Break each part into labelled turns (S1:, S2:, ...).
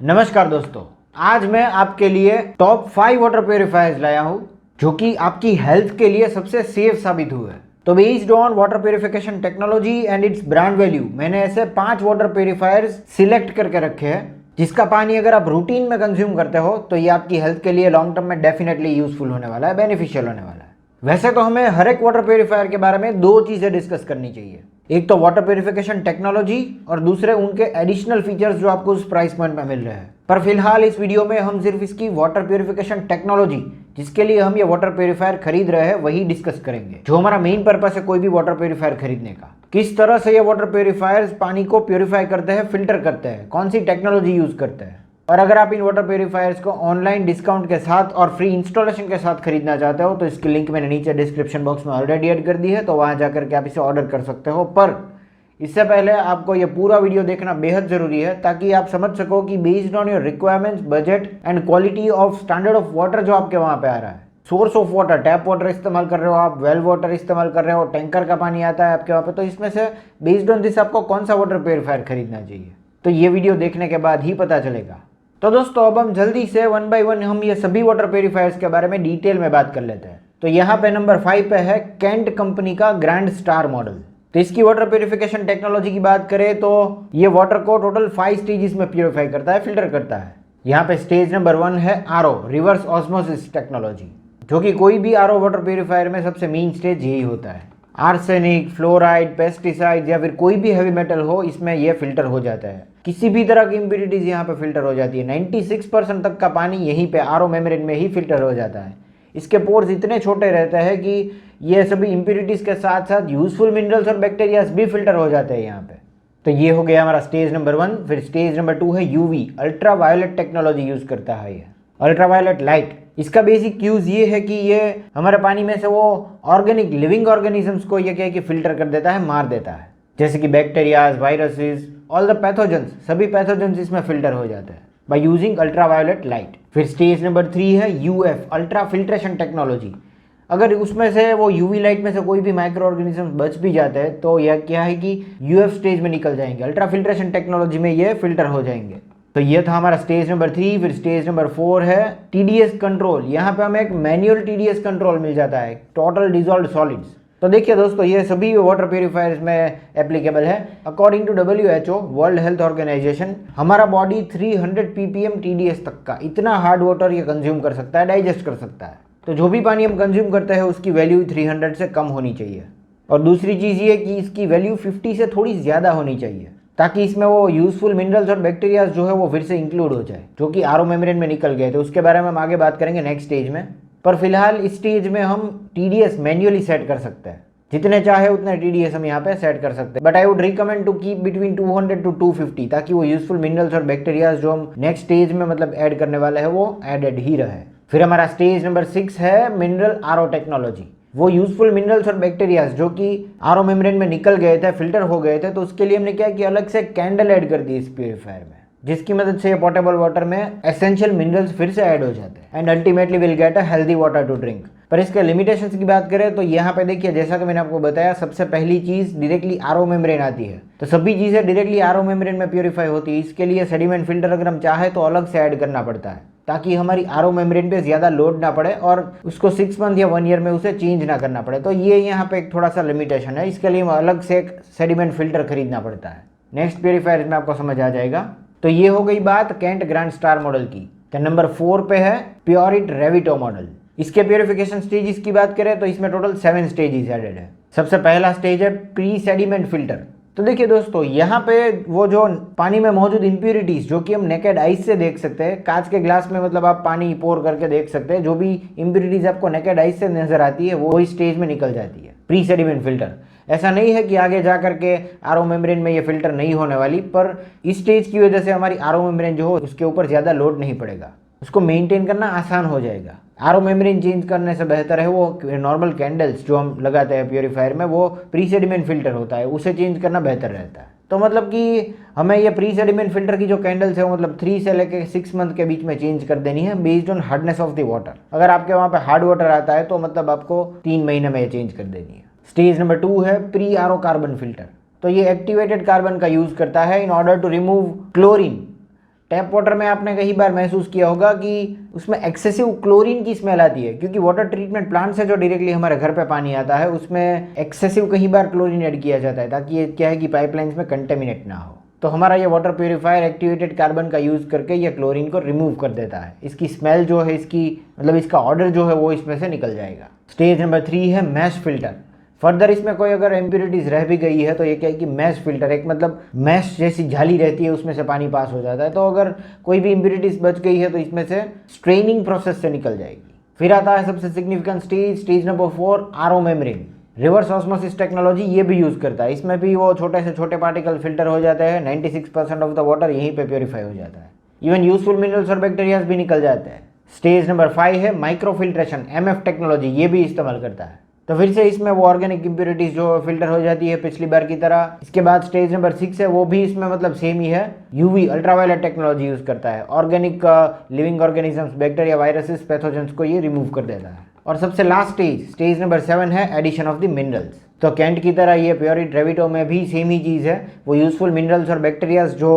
S1: नमस्कार दोस्तों, आज मैं आपके लिए टॉप 5 वाटर प्योरीफायर्स लाया हूं जो कि आपकी हेल्थ के लिए सबसे सेफ साबित हुए। तो based on water purification technology and it's brand value मैंने ऐसे 5 वाटर प्योरीफायर्स सिलेक्ट करके रखे हैं जिसका पानी अगर आप रूटीन में कंज्यूम करते हो तो ये आपकी हेल्थ के लिए लॉन्ग टर्म में डेफिनेटली यूजफुल होने वाला है, बेनिफिशियल होने वाला है। वैसे तो हमें हर एक वाटर प्योरीफायर के बारे में 2 चीजें डिस्कस करनी चाहिए, एक तो वाटर प्योरीफिकेशन टेक्नोलॉजी और दूसरे उनके एडिशनल फीचर्स जो आपको उस प्राइस पॉइंट में मिल रहे हैं। पर फिलहाल इस वीडियो में हम सिर्फ इसकी वाटर प्योरीफिकेशन टेक्नोलॉजी जिसके लिए हम ये वाटर प्योरीफायर खरीद रहे हैं वही डिस्कस करेंगे, जो हमारा मेन पर्पस है कोई भी वाटर प्योरीफायर खरीदने का। किस तरह से ये वाटर प्योरीफायर्स पानी को प्योरीफाई करते हैं, फिल्टर करते हैं, कौन सी टेक्नोलॉजी यूज करते हैं। और अगर आप इन वाटर प्योरीफायर्स को ऑनलाइन डिस्काउंट के साथ और फ्री इंस्टॉलेशन के साथ खरीदना चाहते हो तो इसकी लिंक मैंने नीचे डिस्क्रिप्शन बॉक्स में ऑलरेडी ऐड कर दी है, तो वहां जाकर के आप इसे ऑर्डर कर सकते हो। पर इससे पहले आपको ये पूरा वीडियो देखना बेहद जरूरी है ताकि आप समझ सको कि based on your requirements, budget and quality of standard of water जो आपके वहां पे आ रहा है, source of water, tap water इस्तेमाल कर रहे हो आप, वेल वाटर इस्तेमाल कर रहे हो, टैंकर का पानी आता है आपके वहाँ पे, तो इसमें से बेस्ड ऑन दिस आपको कौन सा वाटर प्योरीफायर खरीदना चाहिए, तो ये वीडियो देखने के बाद ही पता चलेगा। तो दोस्तों अब हम जल्दी से 1 बाय 1 हम ये सभी वाटर प्योरीफायर्स के बारे में डिटेल में बात कर लेते हैं। तो यहाँ पे नंबर 5 पे है केंट कंपनी का ग्रैंड स्टार मॉडल। तो इसकी वाटर प्योरीफिकेशन टेक्नोलॉजी की बात करें तो ये वाटर को टोटल 5 स्टेजेस में प्योरीफाई करता है, फिल्टर करता है। यहाँ पे स्टेज नंबर 1 है आरओ, रिवर्स ऑस्मोसिस टेक्नोलॉजी, जो कि कोई भी आरओ वाटर प्योरीफायर में सबसे मेन स्टेज यही होता है। आर्सेनिक, फ्लोराइड, पेस्टिसाइड या फिर कोई भी हैवी मेटल हो इसमें यह फिल्टर हो जाता है। किसी भी तरह की इम्प्योरिटीज यहाँ पे फिल्टर हो जाती है। 96% तक का पानी यहीं पे आरओ मेम्ब्रेन में ही फिल्टर हो जाता है। इसके पोर्स इतने छोटे रहते हैं कि ये सभी इम्प्योरिटीज के साथ साथ यूजफुल मिनरल्स और बैक्टीरियाज भी फिल्टर हो जाते हैं यहाँ पे। तो ये हो गया हमारा स्टेज नंबर 1। फिर स्टेज नंबर 2 है UV, ultra violet technology use करता है ये, अल्ट्रा वायोलेट लाइट। इसका बेसिक यूज ये है कि ये हमारे पानी में से वो ऑर्गेनिक लिविंग ऑर्गेनिजम्स को ये क्या है कि फिल्टर कर देता है, मार देता है, जैसे कि bacterias, viruses, all the pathogens, सभी पैथोजेंस इसमें फिल्टर हो जाते हैं by using ultra violet light. फिर स्टेज नंबर 3 है यूएफ, अल्ट्रा फिल्ट्रेशन टेक्नोलॉजी। अगर उसमें से वो यूवी लाइट में से कोई भी माइक्रो ऑर्गेनिज्म बच भी जाते हैं तो यह क्या है कि यूएफ स्टेज में निकल जाएंगे, अल्ट्रा फिल्ट्रेशन टेक्नोलॉजी में ये फिल्टर हो जाएंगे। तो ये था हमारा स्टेज नंबर 3। फिर स्टेज नंबर 4 है टीडीएस कंट्रोल। यहाँ पे हमें एक मैनुअल टीडीएस कंट्रोल मिल जाता है, टोटल डिजॉल्व्ड सॉलिड्स। तो देखिए दोस्तों, ये सभी वाटर प्योरीफायर्स में एप्लीकेबल है। According to WHO, world health organisation, हमारा बॉडी 300 ppm TDS तक का इतना हार्ड वाटर ये कंज्यूम कर सकता है, डाइजेस्ट कर सकता है। तो जो भी पानी हम कंज्यूम करते हैं उसकी वैल्यू 300 से कम होनी चाहिए। और दूसरी चीज़ ये कि इसकी वैल्यू 50 से थोड़ी ज़्यादा होनी चाहिए ताकि इसमें वो यूजफुल मिनरल्स और बैक्टीरियाज जो है वो फिर से इंक्लूड हो जाए, जो कि आरओ मेम्ब्रेन में निकल गए थे। उसके बारे में हम आगे बात करेंगे नेक्स्ट स्टेज में। पर फिलहाल इस स्टेज में हम TDS मैन्युअली सेट कर सकते हैं, जितने चाहे उतने TDS हम यहाँ पे सेट कर सकते हैं। But I would recommend to keep between 200 to 250 ताकि वो यूजफुल मिनरल्स और बैक्टीरियाज जो हम नेक्स्ट स्टेज में मतलब ऐड करने वाले हैं वो एडेड ही रहे। फिर हमारा स्टेज नंबर 6 है मिनरल आरओ टेक्नोलॉजी। वो यूजफुल मिनरल्स और बैक्टीरियाज जो कि आरओ मेम्ब्रेन में निकल गए थे, फिल्टर हो गए थे, तो उसके लिए हमने क्या किया, अलग से कैंडल ऐड कर दी इस प्योरीफायर में, जिसकी मदद से पोर्टेबल वाटर में एसेंशियल मिनरल्स फिर से ऐड हो जाते हैं and ultimately will get a healthy water to drink. पर इसके लिमिटेशंस की बात करें तो यहाँ पे देखिए, जैसा कि मैंने आपको बताया, सबसे पहली चीज डायरेक्टली आरओ मेम्ब्रेन आती है। तो सभी चीजें डायरेक्टली आरओ मेम्ब्रेन में प्योरीफाई होती है। इसके लिए सेडिमेंट फिल्टर अगर हम चाहे तो अलग से ऐड करना पड़ता है ताकि हमारी आरओ मेम्ब्रेन पे ज्यादा लोड ना पड़े और उसको 6 मंथ या 1 ईयर में उसे चेंज ना करना पड़े। तो ये यहाँ पे एक थोड़ा सा लिमिटेशन है, इसके लिए अलग से एक सेडिमेंट फिल्टर खरीदना पड़ता है। नेक्स्ट प्योरीफायर में आपको समझ आ जाएगा। तो ये हो गई बात केंट ग्रैंड स्टार मॉडल की। तो नंबर 4 पे है प्योरिट रेविटो मॉडल। इसके प्योरीफिकेशन स्टेजेस की बात करें तो इसमें टोटल 7 स्टेजेस एडेड है। सबसे पहला स्टेज है प्री सेडिमेंट फिल्टर। तो देखिए दोस्तों, यहाँ पे वो जो पानी में मौजूद इंप्योरिटीज जो कि हम नेकेड आइज से देख सकते हैं, कांच के ग्लास में मतलब आप पानी पोर करके देख सकते हैं, जो भी इंप्योरिटीज आपको नेकेड आइज से नजर आती है वो इस स्टेज में निकल जाती है, प्री सेडिमेंट फिल्टर। ऐसा नहीं है कि आगे जा करके आरओ मेम्ब्रेन में ये फिल्टर नहीं होने वाली, पर इस स्टेज की वजह से हमारी आरओ मेम्ब्रेन जो हो उसके ऊपर ज्यादा लोड नहीं पड़ेगा, उसको मेंटेन करना आसान हो जाएगा। आरओ मेम्ब्रेन चेंज करने से बेहतर है वो नॉर्मल कैंडल्स जो हम लगाते हैं प्योरीफायर में, वो प्री सेडिमेंट फिल्टर होता है, उसे चेंज करना बेहतर रहता है। तो मतलब कि हमें ये प्री सेडिमेंट फिल्टर की जो कैंडल्स है वो मतलब 3 से लेकर 6 मंथ के बीच में चेंज कर देनी है based on hardness of the water. अगर आपके वहाँ पे हार्ड वाटर आता है तो मतलब आपको 3 महीने में चेंज कर देनी है। स्टेज नंबर 2 है प्री आरओ कार्बन फिल्टर। तो ये एक्टिवेटेड कार्बन का यूज करता है in order to remove chlorine, tap water में आपने कई बार महसूस किया होगा कि उसमें एक्सेसिव क्लोरीन की स्मेल आती है, क्योंकि वाटर ट्रीटमेंट प्लांट से जो डायरेक्टली हमारे घर पे पानी आता है उसमें एक्सेसिव कई बार क्लोरीन ऐड किया जाता है, ताकि ये क्या है कि पाइपलाइंस में कंटेमिनेट ना हो। तो हमारा ये वाटर प्योरीफायर एक्टिवेटेड कार्बन का यूज़ करके ये क्लोरीन को रिमूव कर देता है। इसकी स्मेल जो है, इसकी मतलब इसका ऑर्डर जो है वो इसमें से निकल जाएगा। स्टेज नंबर 3 है मैश फिल्टर। फर्दर इसमें कोई अगर इम्प्योरिटीज़ रह भी गई है तो ये क्या है कि मैश फिल्टर, एक मतलब मैश जैसी जाली रहती है, उसमें से पानी पास हो जाता है। तो अगर कोई भी इम्प्योरिटीज़ बच गई है तो इसमें से स्ट्रेनिंग प्रोसेस से निकल जाएगी। फिर आता है सबसे significant stage number 4, RO membrane. Reverse osmosis technology ये भी यूज़ करता है। इसमें भी वो छोटे से छोटे पार्टिकल फिल्टर हो जाते हैं। 96% ऑफ द वाटर यहीं पे प्योरीफाई हो जाता है। इवन यूजफुल मिनरल्स और बैक्टीरियाज भी निकल जाते हैं। स्टेज नंबर 5 है माइक्रो फिल्ट्रेशन, एमएफ टेक्नोलॉजी, ये भी इस्तेमाल करता है। तो फिर से इसमें वो ऑर्गेनिक इम्प्योरिटीज जो फिल्टर हो जाती है पिछली बार की तरह। इसके बाद स्टेज नंबर 6 है, वो भी इसमें मतलब सेम ही है, यूवी अल्ट्रावायलेट टेक्नोलॉजी यूज़ करता है। Organic living organisms, bacteria, viruses, pathogens को ये रिमूव कर देता है। और सबसे लास्ट स्टेज नंबर 7 है एडिशन ऑफ द मिनरल्स। तो कैंट की तरह ये प्योरिट रेविटो में भी सेम ही चीज़ है, वो यूजफुल मिनरल्स और बैक्टीरियाज जो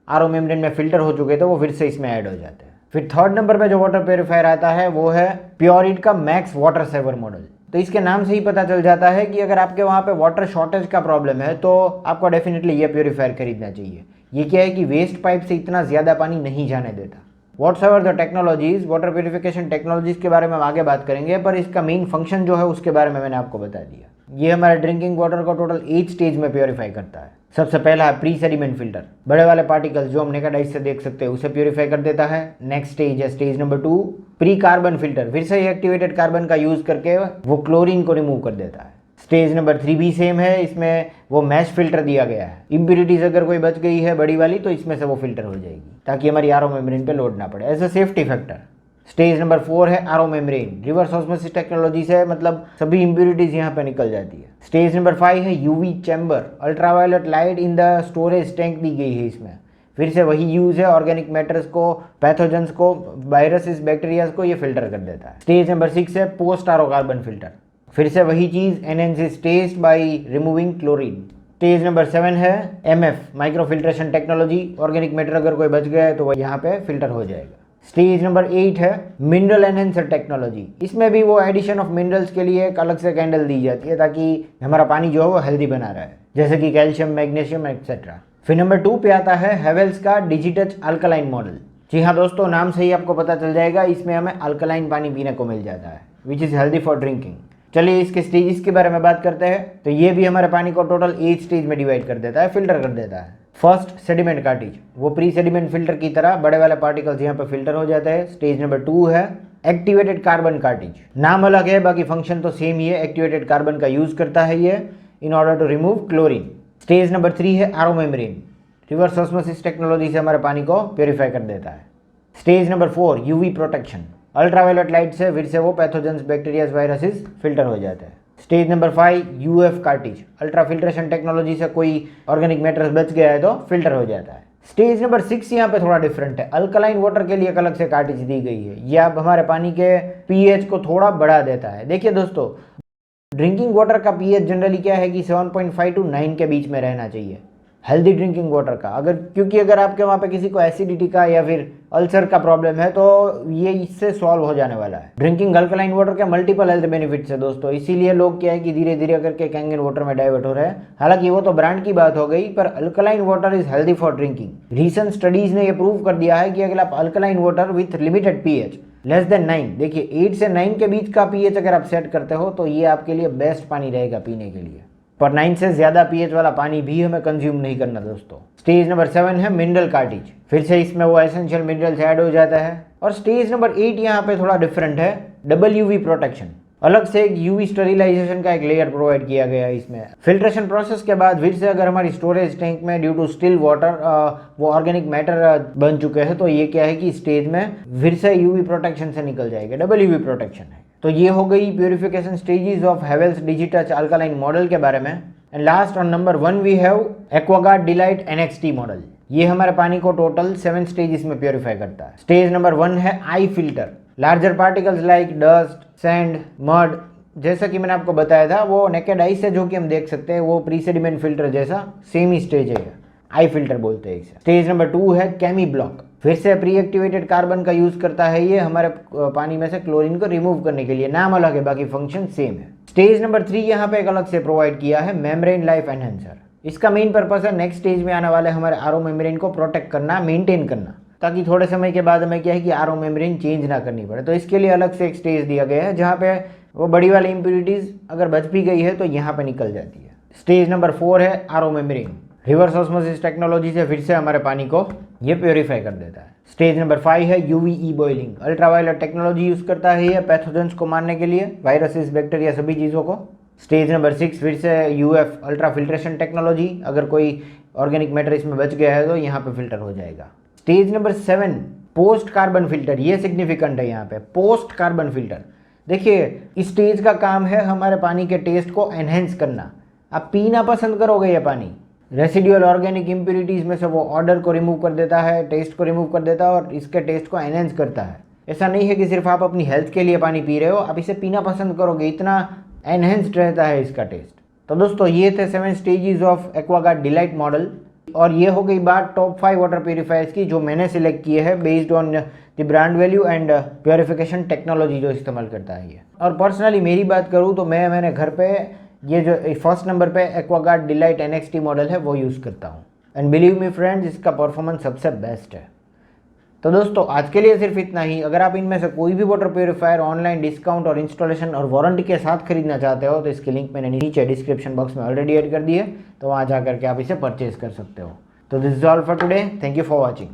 S1: आरओ मेम्ब्रेन में फिल्टर हो चुके थे वो फिर से इसमें ऐड हो जाते हैं। फिर थर्ड नंबर पे जो वाटर प्योरीफायर आता है वो है प्योरिट का मैक्स वाटर सेवर मॉडल। तो इसके नाम से ही पता चल जाता है कि अगर आपके वहाँ पे वाटर शॉर्टेज का प्रॉब्लम है तो आपको डेफिनेटली ये प्योरीफायर खरीदना चाहिए। ये क्या है कि वेस्ट पाइप से इतना ज़्यादा पानी नहीं जाने देता। Whatsoever the technologies, water purification technologies के बारे में हम आगे बात करेंगे, पर इसका मेन फंक्शन जो है उसके बारे में मैंने आपको बता दिया। ये हमारे ड्रिंकिंग वाटर को टोटल 8 स्टेज में प्योरीफाई करता है। सबसे पहला है प्री सेडिमेंट फिल्टर, बड़े वाले पार्टिकल्स जो हम नेकेड आइज से देख सकते हैं उसे प्योरीफाई कर देता है। नेक्स्ट स्टेज है stage number 2, pre carbon filter, फिर से एक्टिवेटेड कार्बन का यूज करके वो क्लोरीन को रिमूव कर देता है। स्टेज नंबर 3 भी सेम है, इसमें वो मैश फिल्टर दिया गया है। इम्प्योरिटीज अगर कोई बच गई है बड़ी वाली तो इसमें से वो फिल्टर हो जाएगी, ताकि हमारी आरओ मेम्ब्रेन पे लोड ना पड़े, as a safety factor. Stage number 4 है RO membrane, reverse osmosis technology से मतलब सभी इम्प्योरिटीज यहाँ पे निकल जाती है। स्टेज नंबर 5 है UV chamber, ultraviolet light in the storage tank दी गई है इसमें। फिर से वही यूज है, ऑर्गेनिक मैटर्स को, पैथोजेंस को, वायरसेस, बैक्टीरियाज को ये फिल्टर कर देता है। स्टेज नंबर 6 है पोस्ट आरओ कार्बन फिल्टर, फिर से वही चीज, enhances taste by removing chlorine. Stage number 7 है MF, micro filtration technology, organic matter अगर कोई बच गया है तो वह यहाँ पे फिल्टर हो जाएगा। स्टेज नंबर 8 है मिनरल एनहेंसर टेक्नोलॉजी, इसमें भी वो एडिशन ऑफ मिनरल्स के लिए एक अलग से कैंडल दी जाती है ताकि हमारा पानी जो है वो हेल्दी बना रहा है, जैसे कि कैल्शियम, मैग्नीशियम एक्सेट्रा। फिर नंबर 2 पे आता है हेवेल्स का डिजिटच अल्कलाइन मॉडल। जी हाँ दोस्तों, नाम से ही आपको पता चल जाएगा, इसमें हमें अल्कलाइन पानी पीने को मिल जाता है, which is healthy for drinking. चलिए इसके स्टेजेस के बारे में बात करते हैं। तो ये भी हमारे पानी को टोटल 8 स्टेज में डिवाइड कर देता है, फिल्टर कर देता है। फर्स्ट सेडिमेंट कार्टिज, वो प्री सेडिमेंट फिल्टर की तरह बड़े वाले पार्टिकल्स यहाँ पे फिल्टर हो जाते हैं। स्टेज नंबर 2 है एक्टिवेटेड कार्बन कार्टिज, नाम अलग है बाकी फंक्शन तो सेम ही है। एक्टिवेटेड कार्बन का यूज करता है ये in order to remove chlorine. Stage number 3 है RO membrane, reverse osmosis technology से हमारे पानी को प्योरीफाई कर देता है। Stage number 4 UV protection, ultraviolet light से फिर से वो पैथोजेंस, बैक्टीरियाज, वायरसेस फिल्टर हो जाते हैं। Stage number 5 UF cartridge, ultra filtration technology से कोई ऑर्गेनिक मैटर्स बच गया है तो फिल्टर हो जाता है। स्टेज नंबर 6 यहाँ पे थोड़ा डिफरेंट है, अल्कलाइन वाटर के लिए एक अलग से कार्टिज दी गई है। ये अब हमारे पानी के पीएच को थोड़ा बढ़ा देता है। देखिए दोस्तों, ड्रिंकिंग वाटर का पीएच जनरली क्या है कि 7.5 to 9 के बीच में रहना चाहिए हेल्दी ड्रिंकिंग वाटर का। क्योंकि अगर आपके वहाँ पे किसी को एसिडिटी का या फिर अल्सर का प्रॉब्लम है तो ये इससे सॉल्व हो जाने वाला है। ड्रिंकिंग अल्कलाइन वाटर के मल्टीपल हेल्थ बेनिफिट्स है दोस्तों, इसीलिए लोग क्या है कि धीरे धीरे करके कैंगन वाटर में डाइवर्ट हो रहे हैं। हालांकि वो तो ब्रांड की बात हो गई, पर alkaline water is healthy for drinking. Recent studies ने ये प्रूव कर दिया है कि अगर आप alkaline water with limited pH less than 9, देखिए 8 से 9 के बीच का पीएच अगर आप सेट करते हो तो ये आपके लिए बेस्ट पानी रहेगा पीने के लिए। पर 9 से ज़्यादा पीएच वाला पानी भी हमें कंज्यूम नहीं करना दोस्तों। स्टेज नंबर 7 है मिनरल कार्टिज, फिर से इसमें वो एसेंशियल मिनरल्स ऐड हो जाता है। और स्टेज नंबर 8 यहाँ पे थोड़ा डिफरेंट है, डबल यूवी प्रोटेक्शन, अलग से एक यूवी स्टरिलाइजेशन का एक लेयर प्रोवाइड किया गया है इसमें। फिल्ट्रेशन प्रोसेस के बाद फिर से अगर हमारी स्टोरेज टैंक में ड्यू टू स्टिल वाटर वो ऑर्गेनिक मैटर बन चुके हैं तो ये क्या है कि स्टेज में फिर से यूवी प्रोटेक्शन से निकल जाएगा, डबल यूवी प्रोटेक्शन है। तो ये हो गई purification stages of Havells Digitouch alkaline model के बारे में। And last on number 1 we have Aquaguard Delight NXT model. ये हमारे पानी को टोटल 7 स्टेजेस में प्योरीफाई करता है। स्टेज नंबर 1 है I filter, larger particles like dust, sand, mud, जैसा कि मैंने आपको बताया था वो नेकेड आई से जो कि हम देख सकते हैं वो प्री सेडिमेंट फिल्टर जैसा सेम ही स्टेज है। आई फिल्टर बोलते हैं इसे। स्टेज नंबर 2 है केमी ब्लॉक। फिर से प्री एक्टिवेटेड कार्बन का यूज करता है ये हमारे पानी में से क्लोरीन को रिमूव करने के लिए, नाम अलग है बाकी फंक्शन सेम है। स्टेज नंबर 3 यहाँ पे एक अलग से प्रोवाइड किया है, मेम्ब्रेन लाइफ एनहेंसर। इसका मेन पर्पस है नेक्स्ट स्टेज में आने वाले हमारे आरओ मेम्ब्रेन को प्रोटेक्ट करना, मेंटेन करना, ताकि थोड़े समय के बाद हमें क्या है कि आरओ मेम्ब्रेन चेंज ना करनी पड़े। तो इसके लिए अलग से एक स्टेज दिया गया है जहाँ पे वो बड़ी वाली इम्प्यूरिटीज अगर बच भी गई है तो यहाँ पे निकल जाती है। स्टेज नंबर 4 है RO membrane. Reverse osmosis technology से फिर से हमारे पानी को ये प्योरीफाई कर देता है। स्टेज नंबर 5 है यूवीई बॉइलिंग। अल्ट्रावायलेट टेक्नोलॉजी यूज करता है ये पैथोजेंस को मारने के लिए, वायरसेस, बैक्टीरिया, सभी चीज़ों को। स्टेज नंबर 6 फिर से यूएफ अल्ट्रा फिल्ट्रेशन टेक्नोलॉजी, अगर कोई ऑर्गेनिक मैटर इसमें बच गया है तो यहाँ पे फिल्टर हो जाएगा। Stage number 7 post carbon filter. ये सिग्निफिकेंट है यहाँ पे, पोस्ट कार्बन फिल्टर। देखिए इस स्टेज का काम है हमारे पानी के टेस्ट को एनहेंस करना। आप पीना पसंद करोगे ये पानी, रेसिडुअल ऑर्गेनिक इम्प्यूरिटीज में से वो ऑर्डर को रिमूव कर देता है, टेस्ट को रिमूव कर देता है और इसके टेस्ट को एनहेंस करता है। ऐसा नहीं है कि सिर्फ आप अपनी हेल्थ के लिए पानी पी रहे हो, आप इसे पीना पसंद करोगे, इतना एनहेंस्ड रहता है इसका टेस्ट। तो दोस्तों ये थे 7 stages of Aquaguard delight model. और ये हो गई बात टॉप 5 वाटर प्यूरीफायर्स की जो मैंने सिलेक्ट किए हैं based on the brand value and purification technology जो इस्तेमाल करता है ये। और पर्सनली मेरी बात करूँ तो मैंने घर पे ये जो फर्स्ट नंबर पे एक्वागार्ड डिलाइट NXT मॉडल है वो यूज़ करता हूँ। एंड बिलीव मी फ्रेंड्स, इसका परफॉर्मेंस सबसे बेस्ट है। तो दोस्तों आज के लिए सिर्फ इतना ही। अगर आप इनमें से कोई भी वाटर प्यूरीफायर ऑनलाइन डिस्काउंट और इंस्टॉलेशन और वारंटी के साथ खरीदना चाहते हो तो इसकी लिंक मैंने नीचे डिस्क्रिप्शन बॉक्स में ऑलरेडी ऐड कर दी है, तो वहाँ जा करके आप इसे परचेज कर सकते हो। तो this is all for today, thank you for watching.